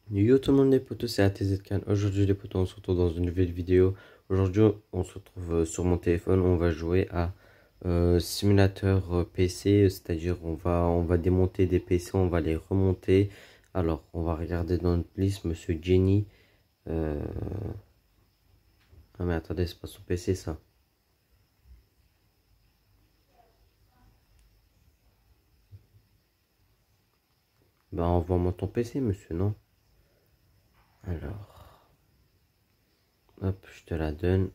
Yo tout le monde les potos, c'est ATZK. Aujourd'hui les potos, on se retrouve dans une nouvelle vidéo. Aujourd'hui on se retrouve sur mon téléphone, on va jouer à simulateur PC, c'est-à-dire on va démonter des PC, on va les remonter. Alors on va regarder dans notre liste Monsieur Jenny. Euh... Ah mais attendez, c'est pas son PC ça. Bah envoie-moi ton PC monsieur, non? Alors, hop, je te la donne.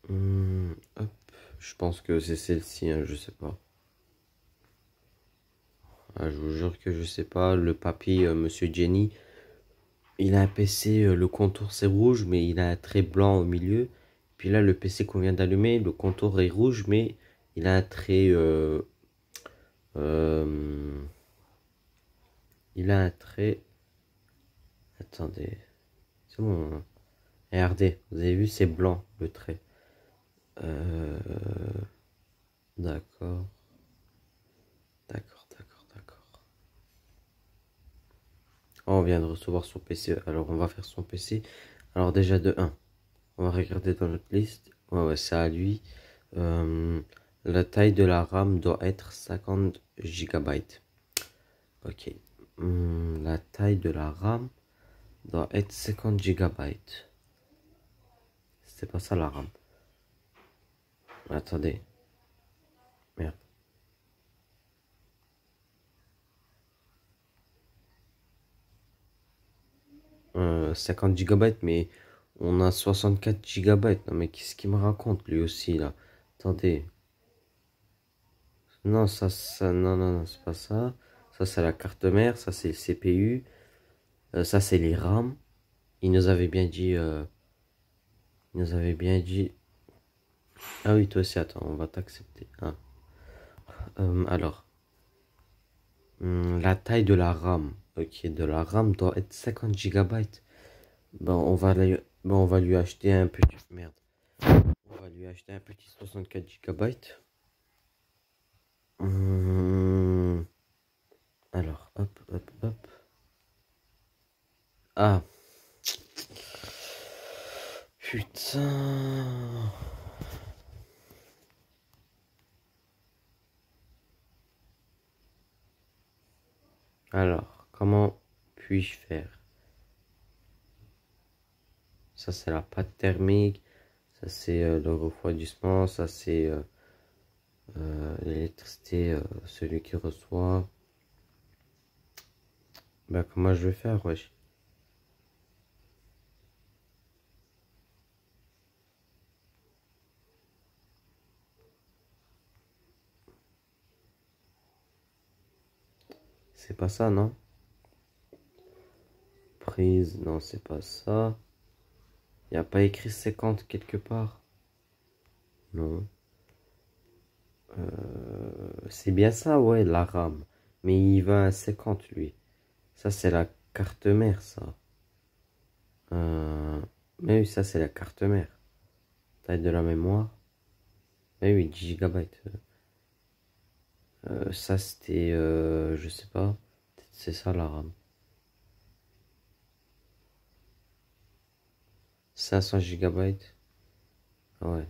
Hop, je pense que c'est celle-ci, hein, je sais pas. Ah, je vous jure que je sais pas. Le papy, Monsieur Jenny, il a un PC, le contour c'est rouge, mais il a un trait blanc au milieu. Puis là, le PC qu'on vient d'allumer, le contour est rouge, mais il a un trait. Euh, il a un trait. Attendez, c'est bon, hein. Regardez, vous avez vu, c'est blanc le trait. Euh, d'accord, d'accord. Oh, on vient de recevoir son PC, alors on va faire son PC. Alors déjà de un. On va regarder dans notre liste. Ouais, ouais, c'est à lui. Euh, la taille de la RAM doit être 50 gigabytes. Ok. La taille de la RAM doit être 50 gigabytes. C'est pas ça la RAM. Attendez. Merde. 50 gigabytes, mais on a 64 gigabytes. Non, mais qu'est-ce qu'il me raconte lui aussi là? Attendez. Non, non, c'est pas ça. Ça, c'est la carte mère. Ça, c'est le CPU. Ça, c'est les RAM. Il nous avait bien dit. Il nous avait bien dit. Ah oui, toi aussi, attends, on va t'accepter. Ah. Alors, la taille de la RAM. Ok, de la RAM doit être 50 gigabytes. Bon, on va lui acheter un petit. Merde. On va lui acheter un petit 64 gigabytes. Alors, hop. Ah, putain. Alors, comment puis-je faire? Ça, c'est la pâte thermique. Ça, c'est le refroidissement. Ça, c'est l'électricité, celui qui reçoit. Bah, comment je vais faire, wesh? C'est pas ça, non? Prise, non, c'est pas ça. Y a pas écrit 50 quelque part? Non. C'est bien ça, ouais, la RAM. Mais il va à 50, lui. Ça, c'est la carte mère, ça. Euh, Mais oui, ça, c'est la carte mère. Taille de la mémoire. Mais oui, 10 gigabytes. Ça, c'était, je sais pas. Peut-être c'est ça, la RAM. 500 gigabytes. Ah ouais.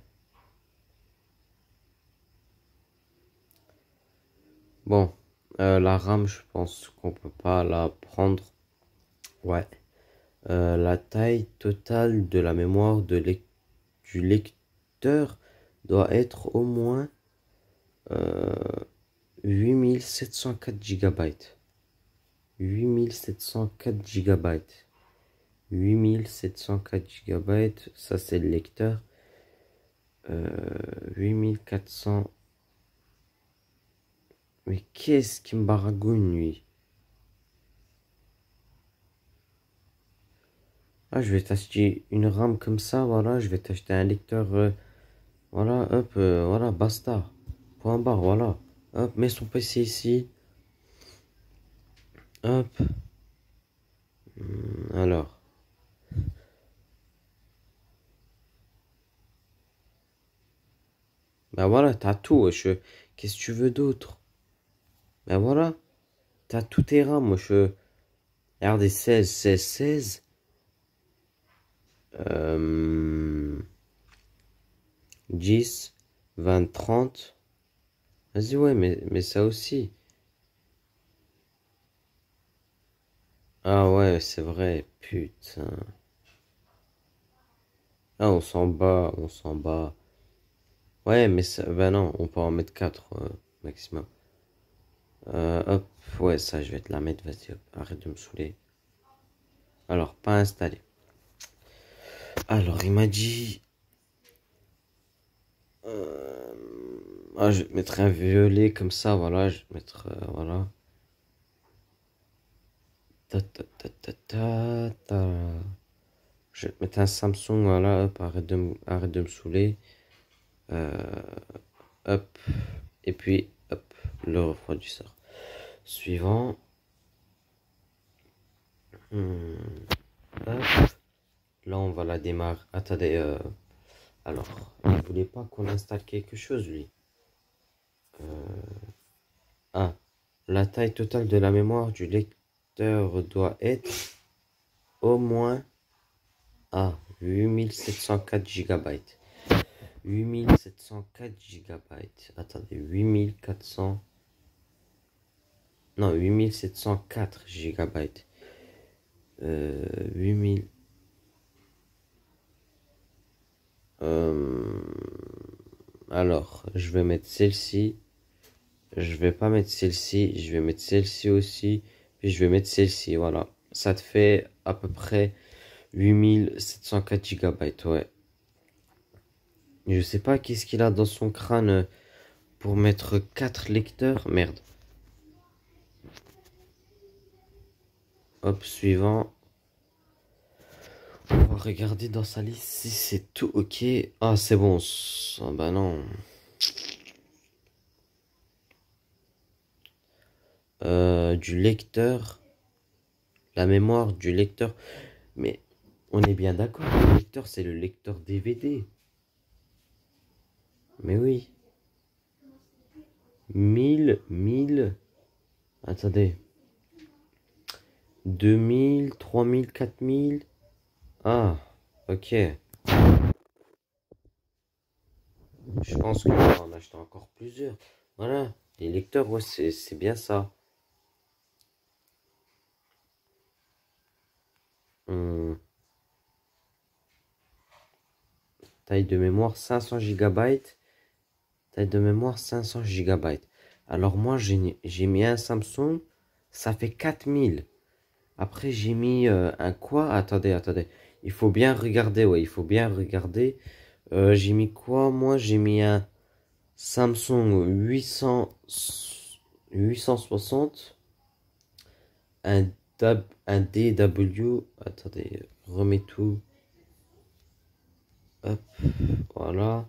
Bon, la RAM, je pense qu'on peut pas la prendre. Ouais. La taille totale de la mémoire du lecteur doit être au moins euh, 8704 gigabytes. 8704 gigabytes. 8704 gigabytes, ça c'est le lecteur. 8400. Mais qu'est-ce qui me baragouine, lui? Ah, je vais t'acheter une RAM comme ça, voilà. Je vais t'acheter un lecteur, voilà, hop, voilà, basta. Point barre, voilà. Hop, mets son PC ici. Hop, alors. Bah voilà, t'as tout, wesh. Qu'est-ce que tu veux d'autre? Ben voilà, t'as tous tes RAM, moi je... Regardez, 16, 16, 16. Euh, 10, 20, 30. Vas-y, ouais, mais ça aussi. Ah ouais, c'est vrai, putain. Ah, on s'en bat, on s'en bat. Ouais, mais ça, ben non, on peut en mettre 4 maximum. Hop, ouais, ça, je vais te la mettre, vas-y, hop, arrête de me saouler. Alors, pas installé. Alors, il m'a dit... Ah, je vais te mettre un violet comme ça, voilà, je vais mettre, voilà. Ta, ta, ta, ta, ta, ta. Je vais te mettre un Samsung, voilà, hop, arrête de me saouler. Euh, hop, et puis, hop, le refroidisseur. Suivant. Hmm, hop. Là, on va la démarrer. Attendez, alors, il voulait pas qu'on installe quelque chose, lui. Ah, la taille totale de la mémoire du lecteur doit être au moins à 8704 GB. 8704 GB. Attendez, 8400. Non, 8704 GB. 8000. Euh, alors, je vais mettre celle-ci. Je vais pas mettre celle-ci. Je vais mettre celle-ci aussi. Puis je vais mettre celle-ci. Voilà. Ça te fait à peu près 8704 GB. Ouais. Je sais pas qu'est-ce qu'il a dans son crâne pour mettre 4 lecteurs. Merde. Hop, suivant. On va regarder dans sa liste si c'est tout ok. Ah, c'est bon. Ah, bah non. Du lecteur. La mémoire du lecteur. Mais on est bien d'accord. Le lecteur, c'est le lecteur DVD. Mais oui. 1000. Attendez. 2000, 3000, 4000. Ah, ok. Je pense qu'on va en acheter encore plusieurs. Voilà. Les lecteurs, ouais, c'est bien ça. Hum, taille de mémoire 500 GB. Taille de mémoire 500 GB. Alors moi, j'ai mis un Samsung. Ça fait 4000. Après, j'ai mis un quoi? Attendez. Il faut bien regarder, ouais, il faut bien regarder. J'ai mis quoi? Moi, j'ai mis un Samsung 860, un, un DW. Attendez, remets tout. Hop, voilà.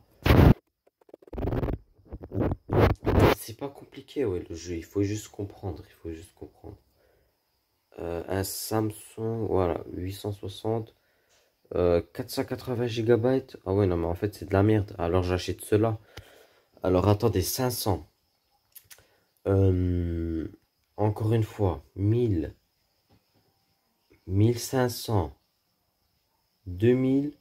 C'est pas compliqué, ouais, le jeu. Il faut juste comprendre. Il faut juste comprendre. Un Samsung, voilà, 860. 480 GB. Ah ouais, non, mais en fait, c'est de la merde. Alors, j'achète cela. Alors, attendez, 500. Euh, encore une fois, 1000, 1500, 2000,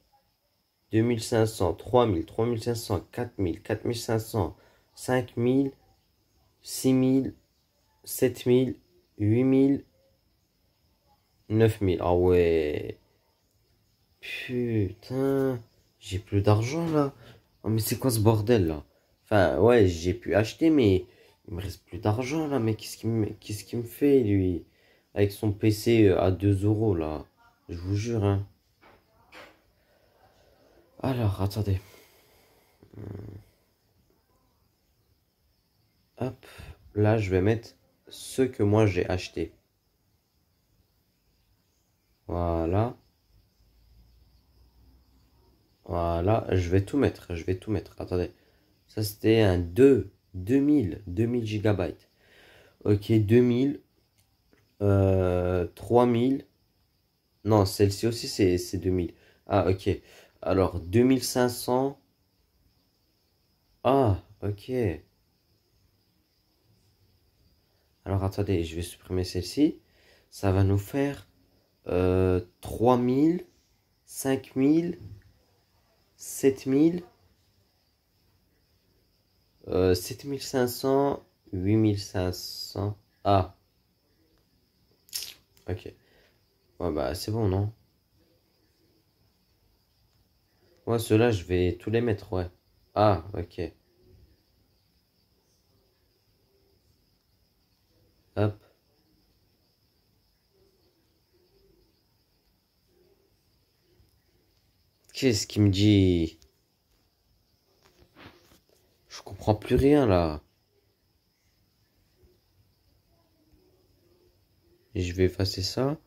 2500, 3000, 3500, 4000, 4500, 5000, 6000, 7000, 8000, 9000. Ah ouais. Putain. J'ai plus d'argent là. Oh, mais c'est quoi ce bordel là? Enfin, ouais, j'ai pu acheter, mais il me reste plus d'argent là. Mais qu'est-ce qu'il me fait lui? Avec son PC à 2 euros là. Je vous jure, hein. Alors, attendez. Hop. Là, je vais mettre ce que moi j'ai acheté. Voilà. Voilà. Je vais tout mettre. Je vais tout mettre. Attendez. Ça, c'était un 2000 gigabytes. Ok, 2000. 3000. Non, celle-ci aussi, c'est 2000. Ah, ok. Alors, 2500. Ah, ok. Alors attendez, je vais supprimer celle-ci. Ça va nous faire 3000, 5000, 7000, 7500, 8500. Ah, ok. Ouais, bah c'est bon, non? Ouais, ceux-là, je vais tous les mettre, ouais. Ah, ok. Hop. Qu'est-ce qu'il me dit? Je comprends plus rien là. Et je vais effacer ça.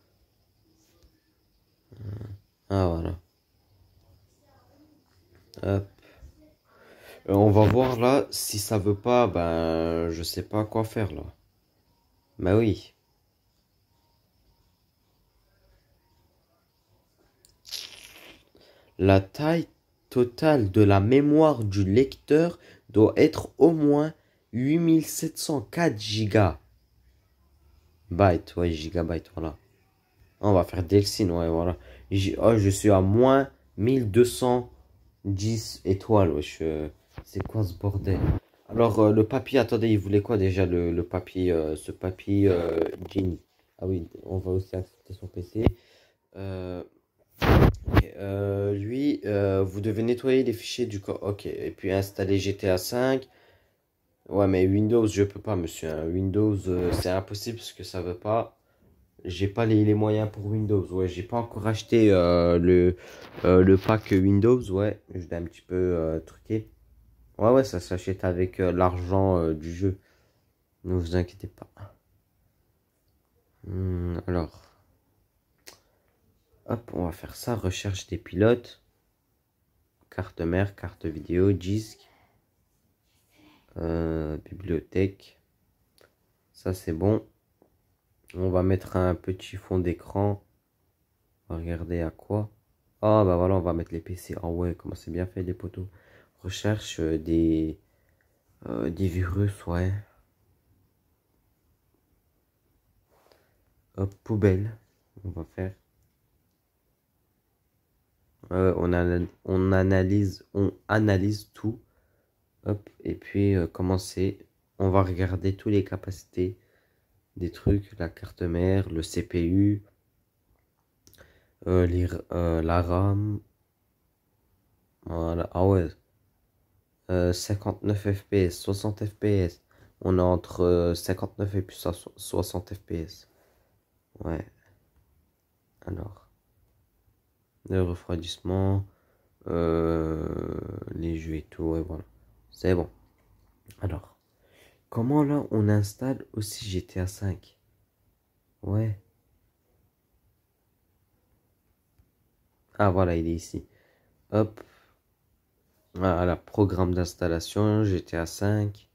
Ah, voilà. Hop. On va voir là. Si ça veut pas, ben, je sais pas quoi faire là. Bah oui. La taille totale de la mémoire du lecteur doit être au moins 8704 gigas. Bytes, ouais, gigabytes, voilà. On va faire Delsin, ouais, voilà. Oh, je suis à moins 1210 étoiles, wesh. C'est quoi ce bordel? Alors, le papier, attendez, il voulait quoi déjà, le papier, ce papier Genie? Ah oui, on va aussi accepter son PC. Euh, ok, lui, vous devez nettoyer les fichiers du corps. Ok, et puis installer GTA 5. Ouais, mais Windows, je peux pas, monsieur, hein. Windows, c'est impossible parce que ça veut pas. J'ai pas les moyens pour Windows. Ouais, j'ai pas encore acheté le pack Windows. Ouais, je l'ai un petit peu truqué. Ouais, ouais, ça s'achète avec l'argent du jeu. Ne vous inquiétez pas. Alors, hop, on va faire ça. Recherche des pilotes. Carte mère, carte vidéo, disque, bibliothèque. Ça, c'est bon. On va mettre un petit fond d'écran. On va regarder à quoi. Ah, bah voilà, on va mettre les PC. Ah ouais, comment c'est bien fait, les poteaux. Recherche des virus, ouais. Hop, poubelle. On va faire. On analyse tout. Hop, et puis commencer. On va regarder toutes les capacités des trucs, la carte mère, le CPU, la RAM. Voilà. Ah ouais. 59 FPS, 60 FPS. On est entre 59 et puis 60 FPS. Ouais. Alors, le refroidissement, les jeux et tout, ouais, voilà. C'est bon. Alors, comment là on installe aussi GTA 5? Ouais. Ah voilà, il est ici. Hop. Voilà, programme d'installation, GTA 5.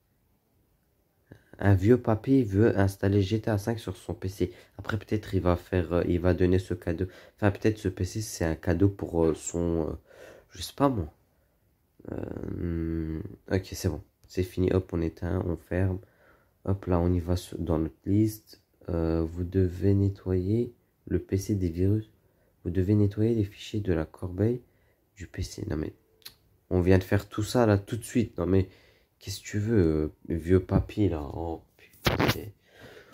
Un vieux papy veut installer GTA 5 sur son PC. Après, peut-être il va donner ce cadeau. Enfin, peut-être ce PC c'est un cadeau pour je sais pas moi. Ok, c'est bon. C'est fini. Hop, on éteint, on ferme. Hop, là, on y va dans notre liste. Vous devez nettoyer le PC des virus. Vous devez nettoyer les fichiers de la corbeille du PC. Non, mais on vient de faire tout ça là tout de suite. Non, mais qu'est-ce que tu veux, vieux papy là? Oh, putain,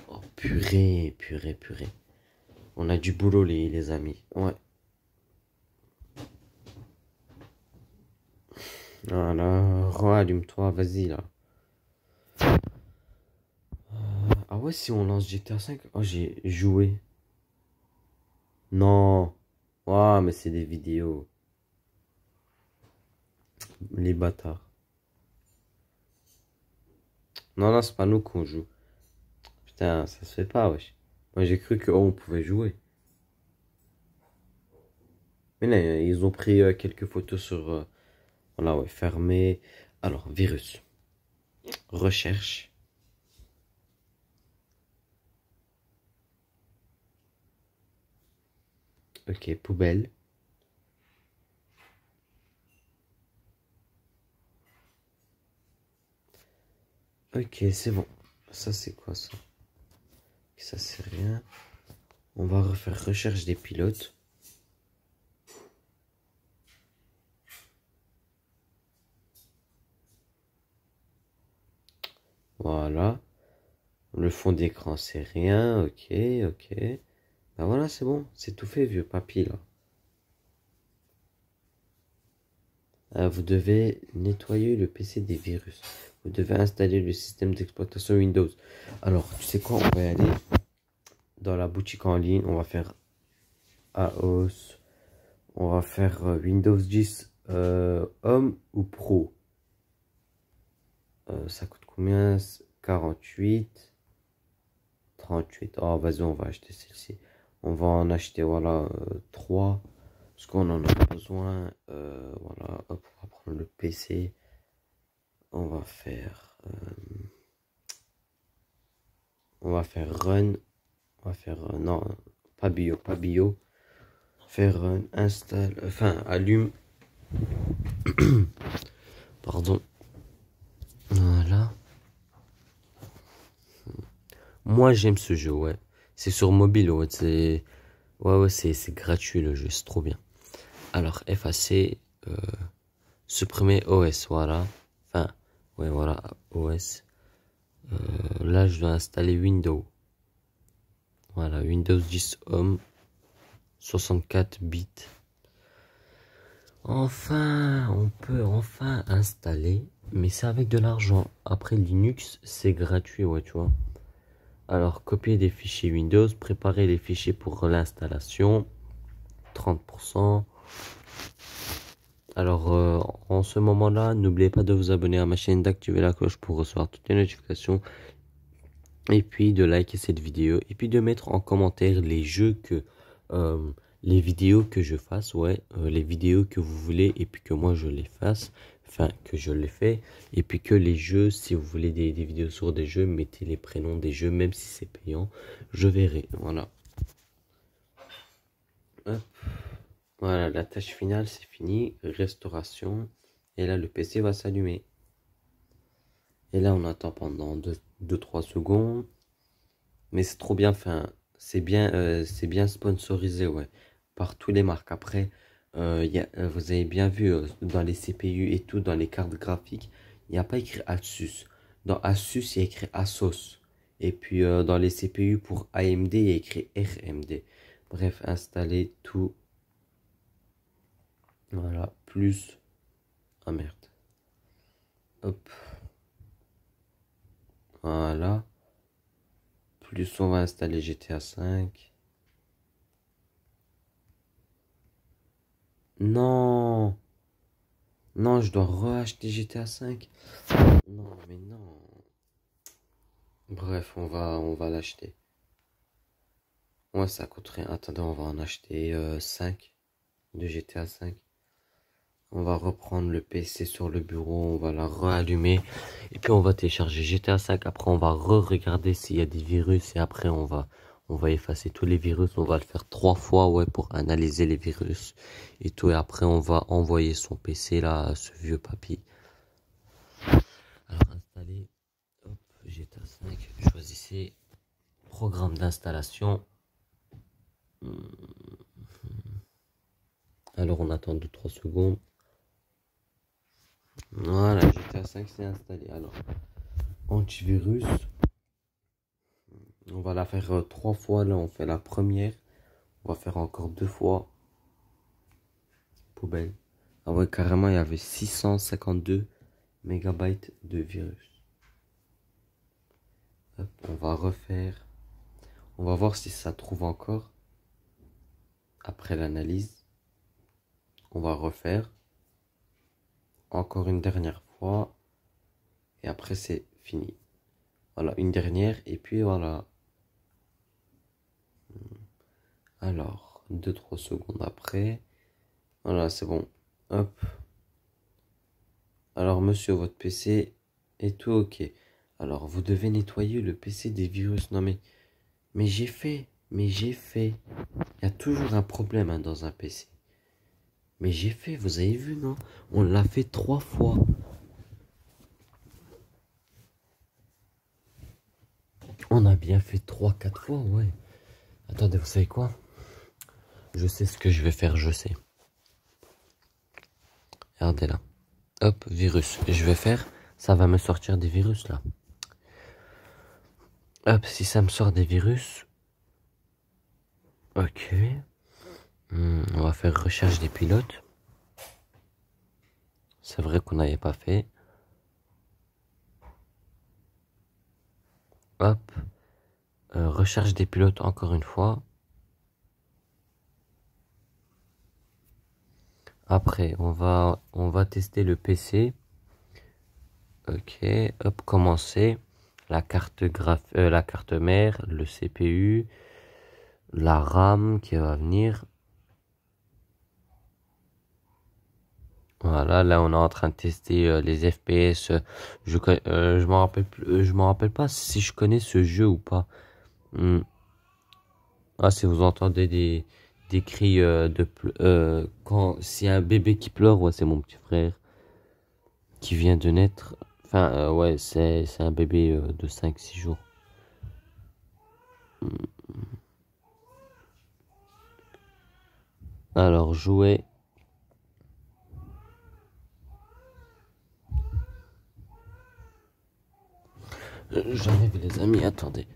oh, purée, purée, purée. On a du boulot, les amis. Ouais. Voilà. Allume-toi, vas-y là. Ah ouais, si on lance GTA 5. Oh, j'ai joué. Non. Ouais, mais c'est des vidéos. Les bâtards. Non, non, c'est pas nous qu'on joue. Putain, ça se fait pas, wesh. Moi, j'ai cru qu'on pouvait jouer. Mais là, ils ont pris quelques photos sur... voilà, ouais, fermé. Alors, virus. Recherche. Ok, poubelle. Ok, c'est bon. Ça, c'est quoi, ça? Ça c'est rien. On va refaire recherche des pilotes. Voilà. Le fond d'écran c'est rien. Ok, ok. Ben voilà, c'est bon. C'est tout fait, vieux papy là. Vous devez nettoyer le PC des virus. Vous devez installer le système d'exploitation Windows. Alors, tu sais quoi? On va y aller dans la boutique en ligne. On va faire AOS. On va faire Windows 10 Home ou Pro. Ça coûte combien? 48. 38. Oh, vas-y, on va acheter celle-ci. On va en acheter, voilà, 3. Parce qu'on en a besoin. Voilà, hop, on va prendre le PC. On va faire run. On va faire non, pas bio, pas bio. Faire run, installe, enfin allume. Pardon. Voilà. Moi j'aime ce jeu, ouais. C'est sur mobile, ouais. C'est gratuit le jeu, c'est trop bien. Alors effacer, supprimer OS, voilà. Enfin, ouais, voilà, OS. Là, je dois installer Windows. Voilà, Windows 10 Home, 64 bits. Enfin, on peut enfin installer, mais c'est avec de l'argent. Après, Linux, c'est gratuit, ouais, tu vois. Alors, copier des fichiers Windows, préparer les fichiers pour l'installation, 30%. Alors, en ce moment-là, n'oubliez pas de vous abonner à ma chaîne, d'activer la cloche pour recevoir toutes les notifications. Et puis de liker cette vidéo. Et puis de mettre en commentaire les jeux que... les vidéos que je fasse, ouais. Les vidéos que vous voulez et puis que moi je les fasse. Enfin, que je les fais. Et puis que les jeux, si vous voulez des vidéos sur des jeux, mettez les prénoms des jeux, même si c'est payant. Je verrai, voilà. Hop. Voilà, la tâche finale, c'est fini. Restauration. Et là, le PC va s'allumer. Et là, on attend pendant 2-3 secondes. Mais c'est trop bien, enfin, c'est bien sponsorisé, ouais, par tous les marques. Après, vous avez bien vu, dans les CPU et tout, dans les cartes graphiques, il n'y a pas écrit Asus. Dans Asus, il y a écrit Asos. Et puis, dans les CPU pour AMD, il y a écrit RMD. Bref, installer tout. Voilà, plus. Ah merde. Hop. Voilà. Plus on va installer GTA 5. Non. Non, je dois re-acheter GTA 5. Non, mais non. Bref, on va l'acheter. Ouais, ça coûte rien. Attendez, on va en acheter 5 de GTA 5. On va reprendre le PC sur le bureau, on va la rallumer. Et puis on va télécharger GTA 5. Après, on va re-regarder s'il y a des virus. Et après, on va effacer tous les virus. On va le faire 3 fois, ouais, pour analyser les virus. Et tout. Et après, on va envoyer son PC là, à ce vieux papy. Alors, installer. Hop, GTA 5. Choisissez. Programme d'installation. Alors, on attend 2-3 secondes. Voilà, GTA 5 c'est installé. Alors, antivirus. On va la faire 3 fois. Là, on fait la première. On va faire encore 2 fois. Poubelle. Ah ouais, carrément, il y avait 652 mégabytes de virus. Hop, on va refaire. On va voir si ça trouve encore. Après l'analyse, on va refaire. Encore une dernière fois. Et après, c'est fini. Voilà, une dernière. Et puis voilà. Alors, 2-3 secondes après. Voilà, c'est bon. Hop. Alors, monsieur, votre PC est tout ok. Alors, vous devez nettoyer le PC des virus. Non, mais j'ai fait. Mais j'ai fait. Il y a toujours un problème, hein, dans un PC. Mais j'ai fait, vous avez vu, non? On l'a fait 3 fois. On a bien fait 3-4 fois, ouais. Attendez, vous savez quoi? Je sais ce que je vais faire, je sais. Regardez là. Hop, virus. Je vais faire, ça va me sortir des virus là. Hop, si ça me sort des virus. Ok. On va faire recherche des pilotes. C'est vrai qu'on n'avait pas fait. Hop. Recherche des pilotes encore une fois. Après, on va tester le PC. Ok. Hop, commencer. La carte mère, le CPU, la RAM qui va venir. Voilà, là on est en train de tester les FPS. Je m'en rappelle pas si je connais ce jeu ou pas. Ah, si vous entendez des cris quand s'il y a un bébé qui pleure, ouais, c'est mon petit frère qui vient de naître. Enfin, ouais, c'est un bébé de 5-6 jours. Alors, jouer. J'enlève les amis, attendez.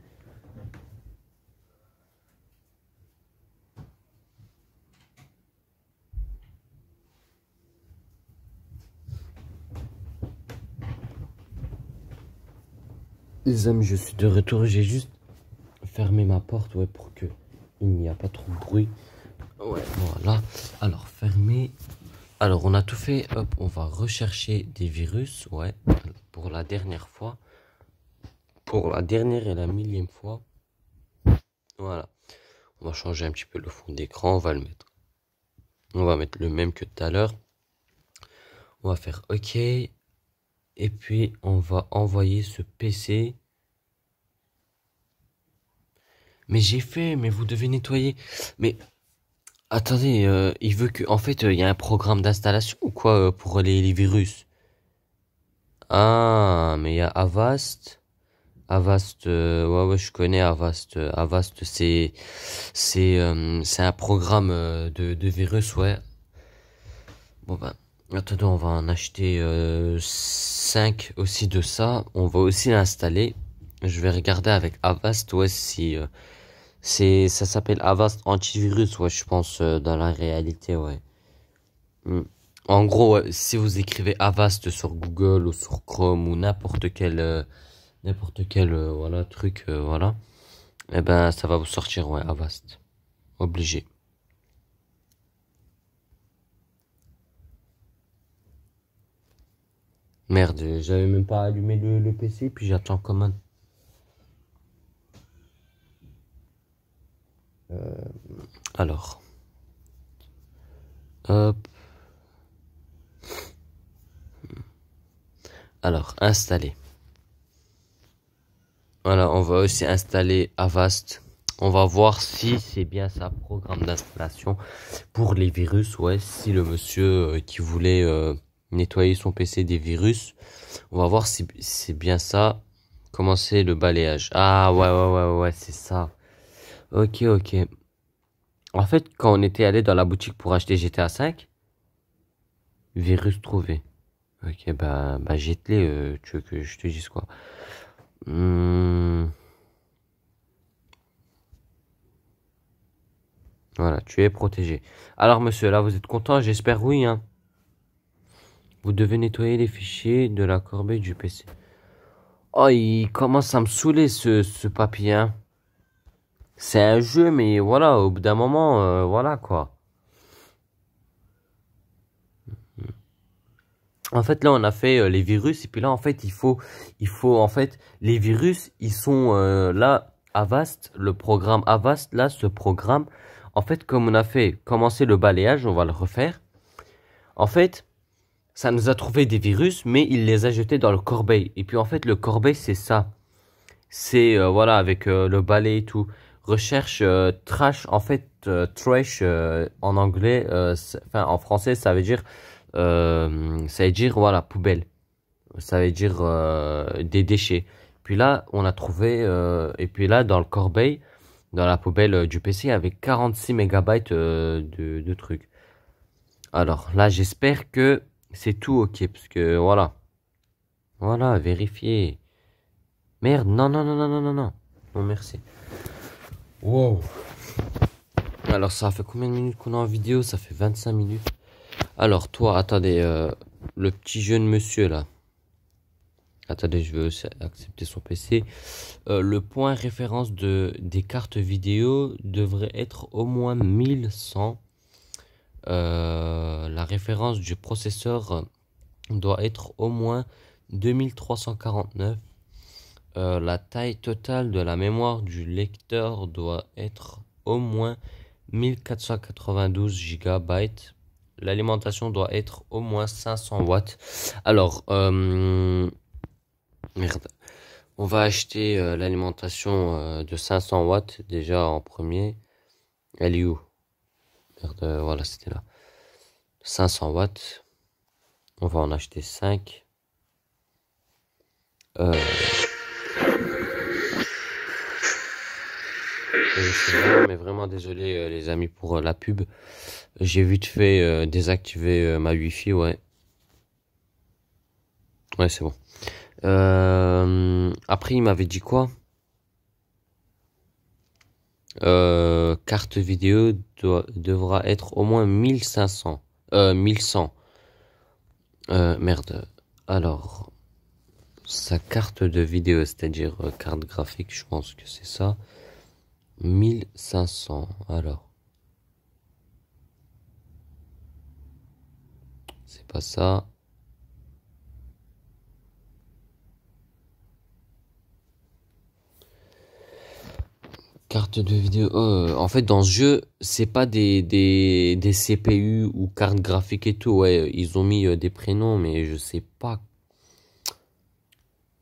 Les amis, je suis de retour. J'ai juste fermé ma porte, ouais, pour que il n'y a pas trop de bruit. Ouais, voilà. Alors, fermé. Alors, on a tout fait. Hop, on va rechercher des virus, ouais, pour la dernière fois. Pour la dernière et la millième fois. Voilà. On va changer un petit peu le fond d'écran. On va le mettre. On va mettre le même que tout à l'heure. On va faire OK. Et puis, on va envoyer ce PC. Mais j'ai fait, mais vous devez nettoyer. Mais attendez, il veut que, en fait, il y a un programme d'installation ou quoi pour les virus? Ah, mais il y a Avast. Avast, ouais, je connais Avast. Avast, c'est un programme de virus, ouais. Bon ben, attendez, on va en acheter 5 aussi de ça. On va aussi l'installer. Je vais regarder avec Avast, ouais, si ça s'appelle Avast Antivirus, ouais, je pense dans la réalité, ouais. Hmm. En gros, ouais, si vous écrivez Avast sur Google ou sur Chrome ou n'importe quel voilà truc, voilà, eh ben ça va vous sortir, ouais, Avast, obligé. Merde, j'avais même pas allumé le PC, puis j'attends commande. Alors, hop. Alors, installer. Voilà, on va aussi installer Avast. On va voir si c'est bien ça, programme d'installation pour les virus. Ouais, si le monsieur qui voulait nettoyer son PC des virus, on va voir si c'est bien ça. Commencer le balayage. Ah ouais, ouais, ouais, ouais, c'est ça. Ok, ok. En fait, quand on était allé dans la boutique pour acheter GTA 5, virus trouvé. Ok, bah jette-les, tu veux que je te dise quoi? Voilà, tu es protégé. Alors, monsieur, là, vous êtes content? J'espère oui, hein. Vous devez nettoyer les fichiers de la corbeille du PC. Oh, il commence à me saouler, ce papier, hein. C'est un jeu, mais voilà, au bout d'un moment, voilà, quoi. En fait, là, on a fait les virus, et puis là, en fait, en fait, les virus, ils sont là, Avast, le programme Avast, là, ce programme, en fait, comme on a fait commencer le balayage, on va le refaire. En fait, ça nous a trouvé des virus, mais il les a jetés dans le corbeil. Et puis, en fait, le corbeil, c'est ça. C'est, voilà, avec le balai et tout. Recherche trash, en fait, trash en anglais, enfin, en français, ça veut dire, voilà, poubelle. Ça veut dire des déchets. puis là, on a trouvé, et puis là, dans le corbeil, dans la poubelle du PC, il y avait 46 mégabytes de trucs. Alors là, j'espère que c'est tout ok, parce que voilà. Voilà, vérifier. Merde, non, non, non, non, non, non, non. Non, merci. Wow. Alors, ça fait combien de minutes qu'on est en vidéo? Ça fait 25 minutes. Alors, toi, attendez, le petit jeune monsieur là. Attendez, je vais aussi accepter son PC. Le point référence des cartes vidéo devrait être au moins 1100. La référence du processeur doit être au moins 2349. La taille totale de la mémoire du lecteur doit être au moins 1492 gigabytes. L'alimentation doit être au moins 500 watts. Alors, merde. On va acheter l'alimentation de 500 watts déjà en premier. Elle est où? Merde, voilà, c'était là. 500 watts. On va en acheter 5. Je suis vraiment désolé les amis pour la pub. J'ai vite fait désactiver ma Wi-Fi, ouais. Ouais, c'est bon. Après, il m'avait dit quoi? Carte vidéo devra être au moins 1500. 1100. Merde. Alors, sa carte de vidéo, c'est-à-dire carte graphique, je pense que c'est ça. 1500. Alors. C'est pas ça. Carte de vidéo. En fait, dans ce jeu, c'est pas des CPU ou cartes graphiques et tout. Ouais, ils ont mis des prénoms, mais je sais pas.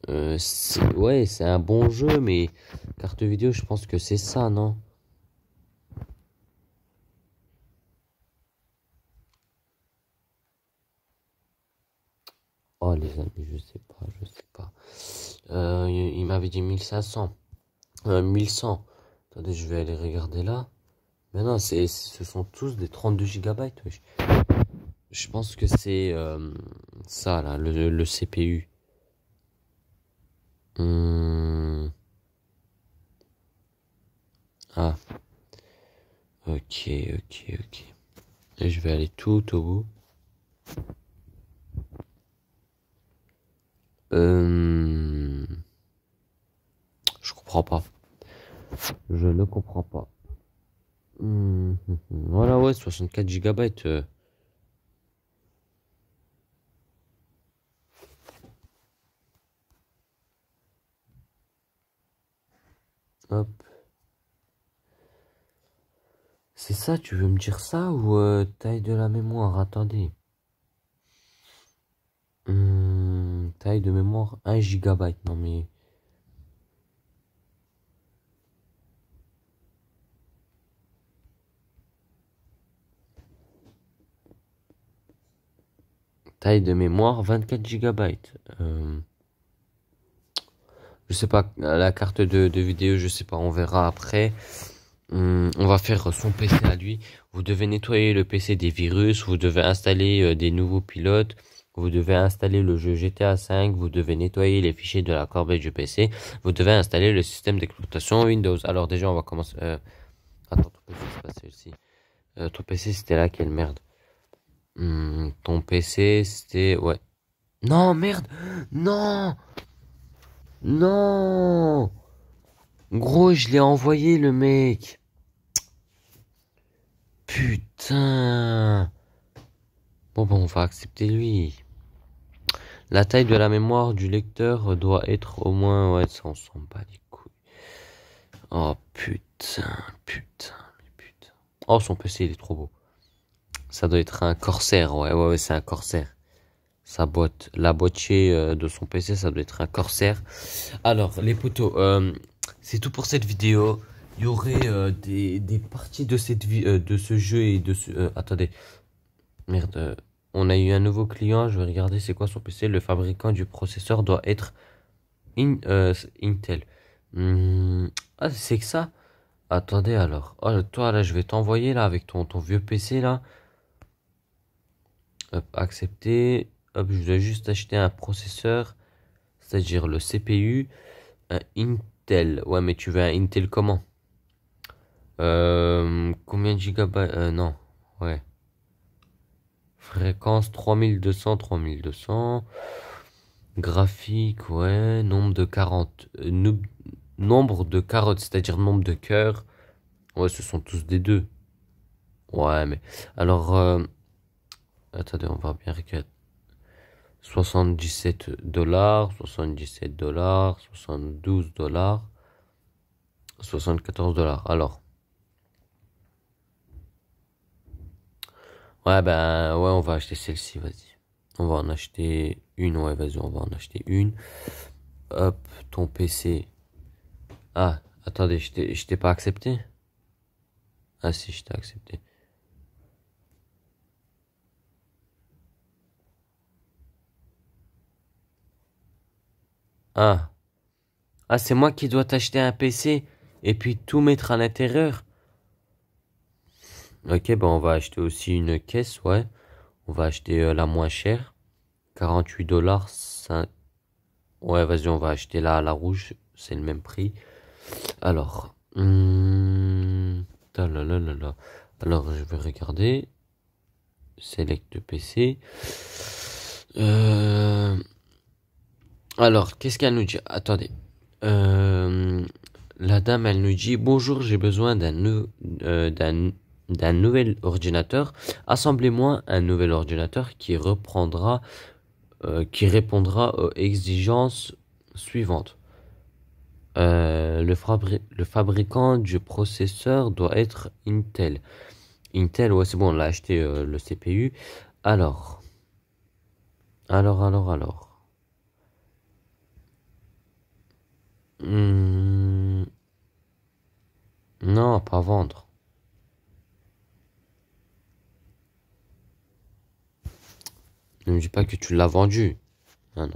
Ouais, c'est un bon jeu, mais carte vidéo, je pense que c'est ça, non? Oh, les amis, je sais pas, je sais pas. Il m'avait dit 1500. 1100. Attendez, je vais aller regarder là. Mais non, ce sont tous des 32 gigabytes, wesh. Je pense que c'est ça, là, le CPU. Ah, ok, ok, ok. Et je vais aller tout au bout. Je comprends pas. Je ne comprends pas. Voilà, ouais, 64 gigabytes. Hop. C'est ça, tu veux me dire ça ou taille de la mémoire? Attendez. Taille de mémoire 1 gigabyte. Non mais... Taille de mémoire 24 gigabytes. Je sais pas, la carte de vidéo, je sais pas, on verra après. On va faire son PC à lui. Vous devez nettoyer le PC des virus, vous devez installer des nouveaux pilotes, vous devez installer le jeu GTA V, vous devez nettoyer les fichiers de la corbeille du PC, vous devez installer le système d'exploitation Windows. Alors déjà, on va commencer... Attends, ton PC, c'est pas celle-ci. Ton PC, c'était là, quelle merde. Ton PC, c'était... Ouais. Non, merde. Non. Non. Gros, je l'ai envoyé, le mec. Putain. Bon, on va accepter lui. La taille de la mémoire du lecteur doit être au moins... Ouais, ça, on s'en bat les couilles. Oh, putain, putain, mais putain. Oh, son PC, il est trop beau. Ça doit être un Corsair, ouais, c'est un Corsair. Sa boîte, la boîtier de son PC, ça doit être un Corsair. Alors, les potos, c'est tout pour cette vidéo. Il y aurait des parties de de ce jeu et de ce... attendez. Merde. On a eu un nouveau client. Je vais regarder c'est quoi son PC. Le fabricant du processeur doit être Intel. Ah, c'est que ça? Attendez alors. Oh, toi là, je vais t'envoyer là avec ton vieux PC là. Hop, accepter. Hop, je dois juste acheter un processeur, c'est-à-dire le CPU, un Intel. Ouais, mais tu veux un Intel comment? Combien de gigabytes? Non. Ouais. Fréquence 3200. Graphique, ouais. Nombre de 40. Nombre de carottes, c'est-à-dire nombre de cœurs. Ouais, ce sont tous des 2. Ouais, mais. Alors, attendez, on va bien regarder. $77, $77, $72, $74. Alors, ouais, ben, ouais, on va acheter celle-ci, vas-y. On va en acheter une, ouais, vas-y, on va en acheter une. Hop, ton PC. Ah, attendez, je t'ai pas accepté? Ah si, je t'ai accepté. Ah, ah, c'est moi qui dois t'acheter un PC et puis tout mettre à l'intérieur. Ok, ben on va acheter aussi une caisse, ouais. On va acheter la moins chère. $48. Ouais, vas-y, on va acheter la rouge. C'est le même prix. Alors. Talalalala. Alors, je vais regarder. Select PC. Alors, qu'est-ce qu'elle nous dit? Attendez. La dame, elle nous dit, bonjour, j'ai besoin d'un nouvel ordinateur. Assemblez-moi un nouvel ordinateur qui répondra aux exigences suivantes. Le fabricant du processeur doit être Intel. Intel, ouais, c'est bon, on l'a acheté le CPU. Alors. Hmm, non, pas vendre. Ne me dis pas que tu l'as vendu. Ah non.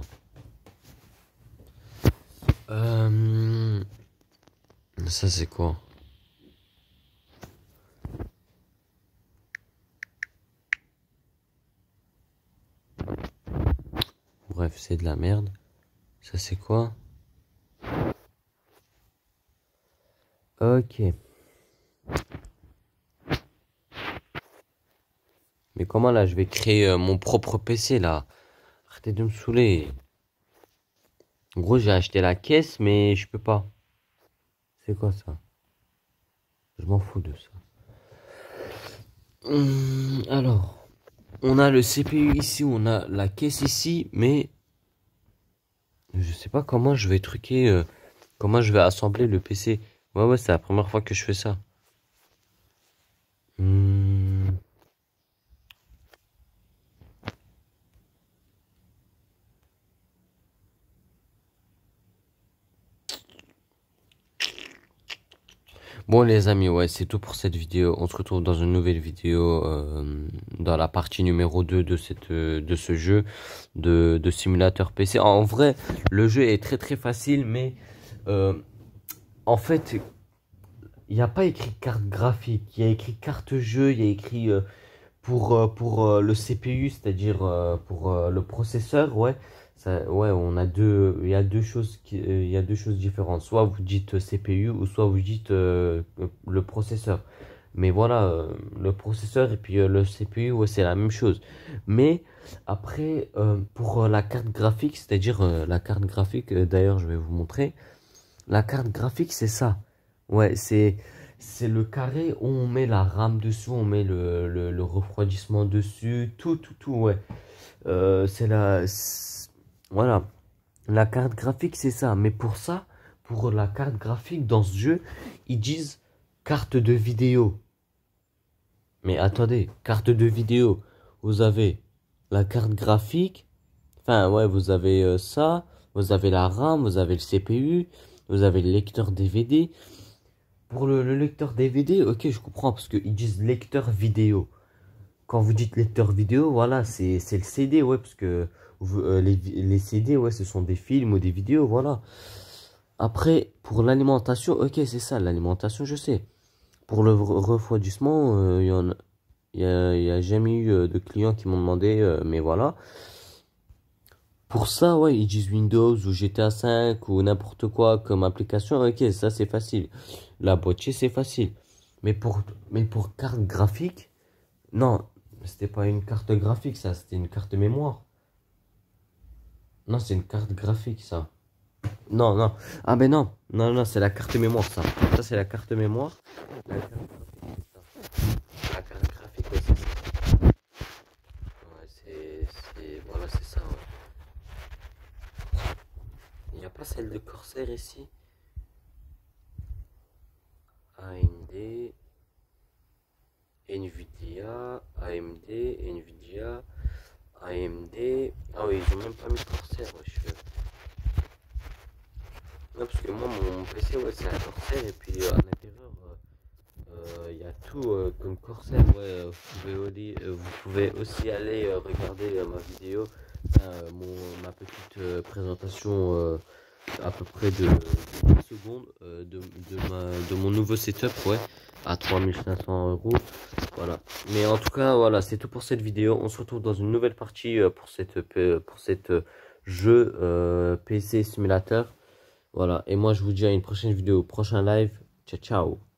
Ça c'est quoi? Bref, c'est de la merde. Ça c'est quoi? Ok. Mais comment là, je vais créer mon propre PC là? Arrêtez de me saouler. En gros, j'ai acheté la caisse, mais je peux pas. C'est quoi ça? Je m'en fous de ça. Alors, on a le CPU ici, on a la caisse ici, mais je sais pas comment je vais truquer, comment je vais assembler le PC. Ouais, c'est la première fois que je fais ça. Bon les amis, ouais, c'est tout pour cette vidéo. On se retrouve dans une nouvelle vidéo dans la partie numéro 2 de ce jeu de simulateur PC. En vrai, le jeu est très très facile, mais en fait, il n'y a pas écrit carte graphique. Il y a écrit carte jeu, il y a écrit pour le CPU, c'est-à-dire pour le processeur, ouais. Ça, ouais, il y a il y a deux choses différentes. Soit vous dites CPU ou soit vous dites le processeur. Mais voilà, le processeur et puis le CPU, ouais, c'est la même chose. Mais après, pour la carte graphique, c'est-à-dire la carte graphique, d'ailleurs, je vais vous montrer. La carte graphique, c'est ça. Ouais, c'est le carré où on met la RAM dessus, on met le refroidissement dessus, tout, ouais. C'est voilà. La carte graphique, c'est ça. Mais pour ça, pour la carte graphique dans ce jeu, ils disent carte de vidéo. Mais attendez, carte de vidéo. Vous avez la carte graphique. Enfin, ouais, vous avez ça. Vous avez la RAM, vous avez le CPU. Vous avez le lecteur DVD. Pour le lecteur DVD, ok, je comprends parce qu'ils disent lecteur vidéo. quand vous dites lecteur vidéo, voilà, c'est le CD, ouais, parce que les CD, ouais, ce sont des films ou des vidéos, voilà. Après, pour l'alimentation, ok, c'est ça, l'alimentation, je sais. Pour le refroidissement, il y a jamais eu de clients qui m'ont demandé, mais voilà. Pour ça, ouais, ils disent Windows ou GTA 5 ou n'importe quoi comme application, ok, ça c'est facile. La boîtier, c'est facile. Mais pour carte graphique, non, c'était pas une carte graphique, ça, c'était une carte mémoire. Non, c'est une carte graphique, ça. Non, non. Ah ben non, non, non, c'est la carte mémoire, ça. Ça, c'est la carte mémoire. La carte graphique, c'est ça. La carte graphique, ouais, c'est ça. Ouais, voilà, c'est ça, ouais. Il n'y a pas celle de Corsair ici. AMD, Nvidia, AMD, Nvidia, AMD. Ah oui, ils ont même pas mis Corsair, wesh. Non, parce que moi, mon PC, ouais, c'est un Corsair, et puis à l'intérieur, il y a tout comme Corsair. Ouais, vous pouvez aussi aller regarder ma vidéo, ma petite présentation à peu près de 10 secondes de mon nouveau setup, ouais, à 3500 €. Voilà. Mais en tout cas, voilà, c'est tout pour cette vidéo. On se retrouve dans une nouvelle partie pour cette jeu PC simulateur. Voilà. Et moi, je vous dis à une prochaine vidéo, prochain live. Ciao, ciao.